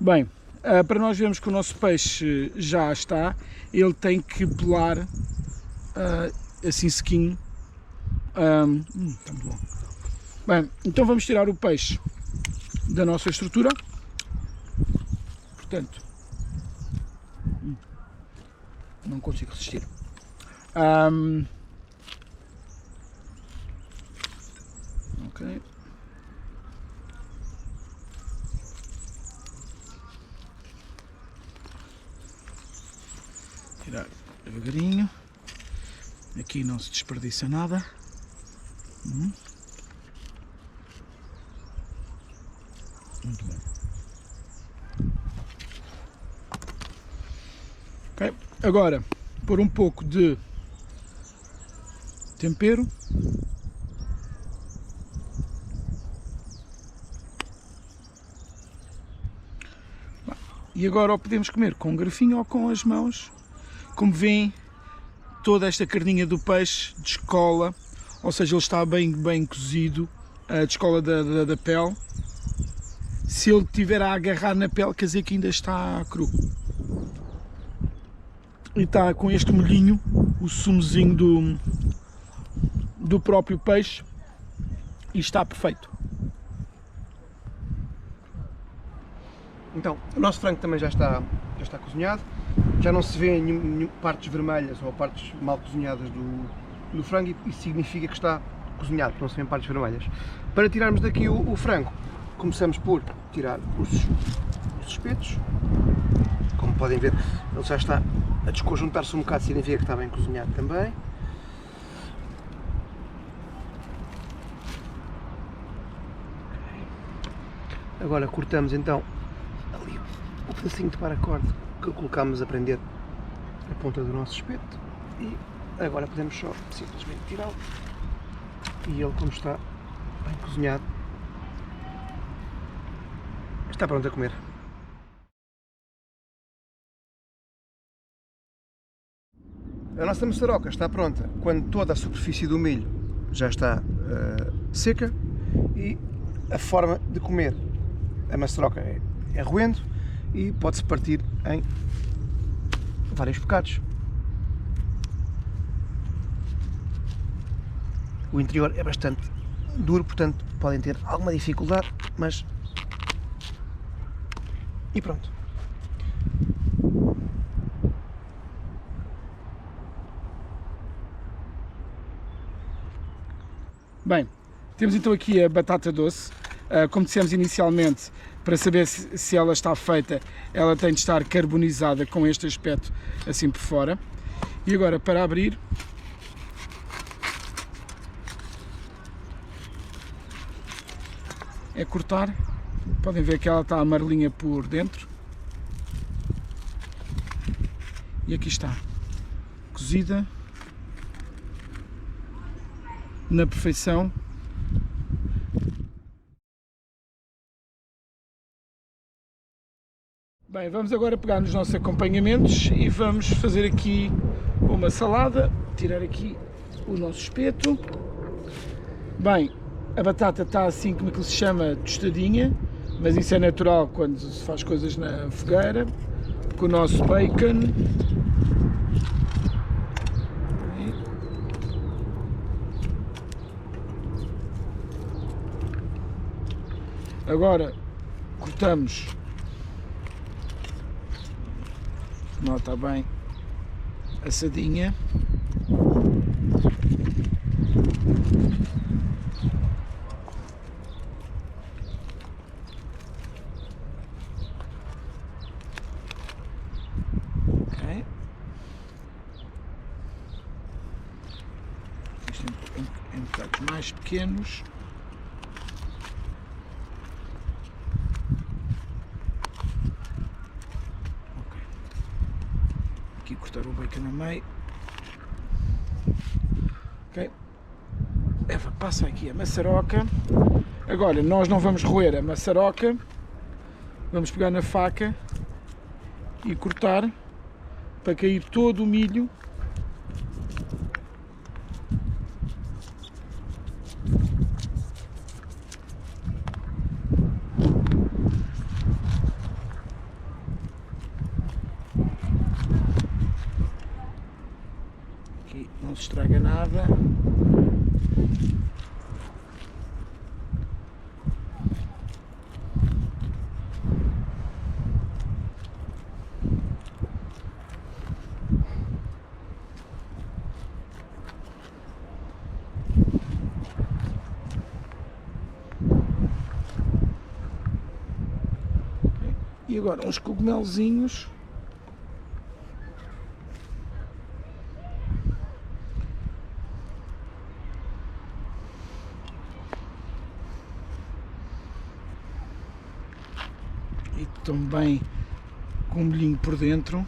Bem, para nós vermos que o nosso peixe já está, ele tem que pelar assim sequinho. Está muito bom. Bem, então vamos tirar o peixe da nossa estrutura. Portanto, não consigo resistir. Ok. Tirar devagarinho. Aqui não se desperdiça nada. Muito bem. Ok. Agora, pôr um pouco de tempero. E agora o podemos comer com um garfinho ou com as mãos. Como veem, toda esta carninha do peixe descola, ou seja, ele está bem cozido, descola da pele. Se ele estiver a agarrar na pele, quer dizer que ainda está cru. E está com este molhinho, o sumozinho do próprio peixe, e está perfeito. Então, o nosso frango também já está cozinhado, já não se vê partes vermelhas ou partes mal cozinhadas do frango, e isso significa que está cozinhado, não se vêem partes vermelhas. Para tirarmos daqui o frango, começamos por tirar os espetos. Como podem ver, ele já está a desconjuntar-se um bocado, significa que está bem cozinhado também. Agora cortamos então ali o pedacinho de paracorte que colocámos a prender a ponta do nosso espeto, e agora podemos só simplesmente tirá-lo, e ele, como está bem cozinhado, está pronto a comer. A nossa maçaroca está pronta quando toda a superfície do milho já está seca, e a forma de comer a maçaroca é roendo e pode-se partir em vários bocados. O interior é bastante duro, portanto podem ter alguma dificuldade, mas... e pronto. Bem, temos então aqui a batata doce. Como dissemos inicialmente, para saber se ela está feita, ela tem de estar carbonizada com este aspecto assim por fora. E agora, para abrir, é cortar. Podem ver que ela está amarelinha por dentro. E aqui está, cozida na perfeição. Bem, vamos agora pegar nos nossos acompanhamentos e vamos fazer aqui uma salada. Tirar aqui o nosso espeto. Bem, a batata está assim, como é que se chama, tostadinha, mas isso é natural quando se faz coisas na fogueira. Com o nosso bacon. Agora cortamos, não está bem assadinha. Ok. Isto em bocados mais pequenos. Aqui cortar o bacon a meio. Ok. Eva, passa aqui a maçaroca. Agora nós não vamos roer a maçaroca, vamos pegar na faca e cortar para cair todo o milho. Aqui não se estraga nada. E agora uns cogumelzinhos. E também com um molhinho por dentro.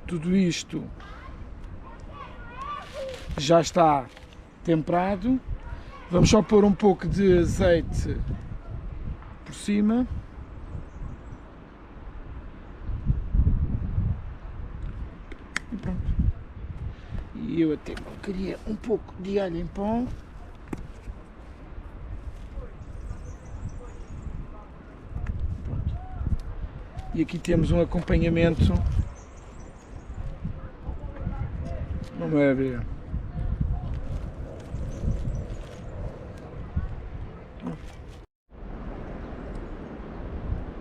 Tudo isto já está temperado. Vamos só pôr um pouco de azeite por cima. E pronto. E eu até queria um pouco de alho em pó. Pronto. E aqui temos um acompanhamento. Uma maravilha.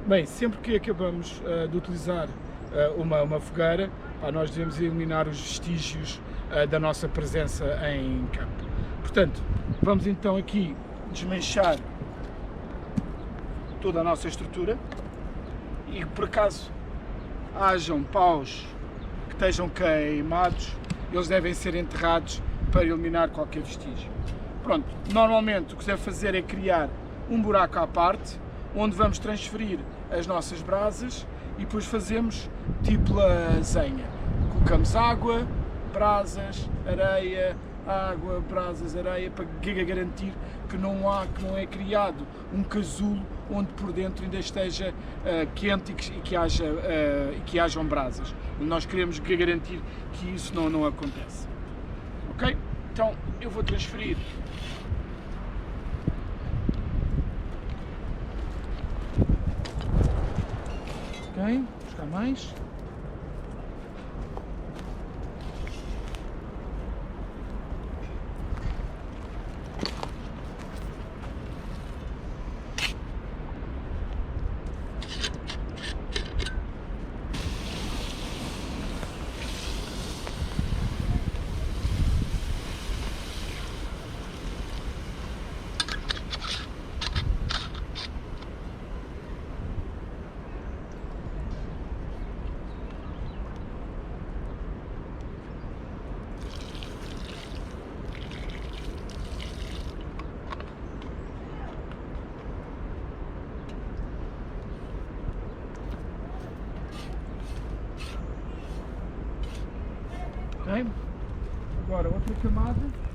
Bem, sempre que acabamos de utilizar uma fogueira, nós devemos eliminar os vestígios da nossa presença em campo. Portanto, vamos então aqui desmanchar toda a nossa estrutura e por acaso hajam paus que estejam queimados, eles devem ser enterrados para eliminar qualquer vestígio. Pronto, normalmente o que se deve fazer é criar um buraco à parte, onde vamos transferir as nossas brasas e depois fazemos tipo lasanha. Colocamos água, brasas, areia, água, brasas, areia, para garantir que não é criado um casulo onde por dentro ainda esteja quente e que hajam brasas. Nós queremos garantir que isso não acontece. Ok? Então eu vou transferir buscar mais. Ok? Agora outra camada.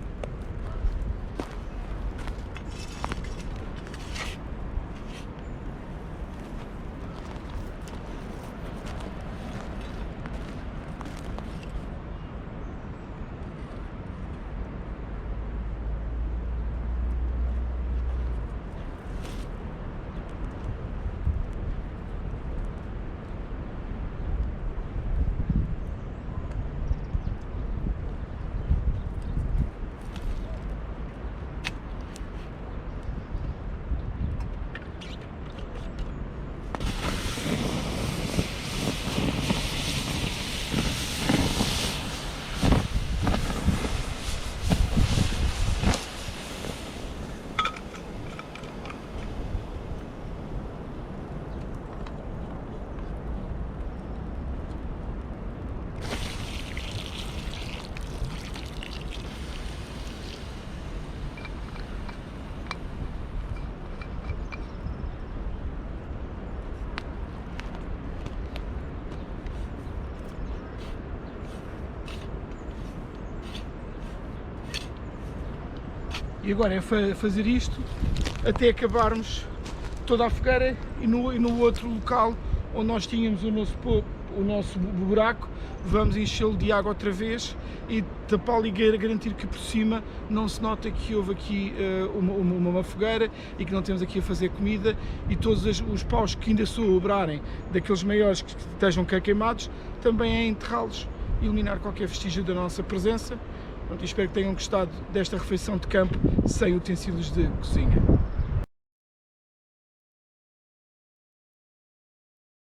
E agora é fazer isto até acabarmos toda a fogueira e no outro local onde nós tínhamos o nosso buraco, vamos enchê-lo de água outra vez e tapar a ligueira, garantir que por cima não se nota que houve aqui uma fogueira e que não temos aqui a fazer comida, e todos os paus que ainda sobrarem daqueles maiores que estejam queimados, também é enterrá-los, eliminar qualquer vestígio da nossa presença. Pronto, espero que tenham gostado desta refeição de campo sem utensílios de cozinha.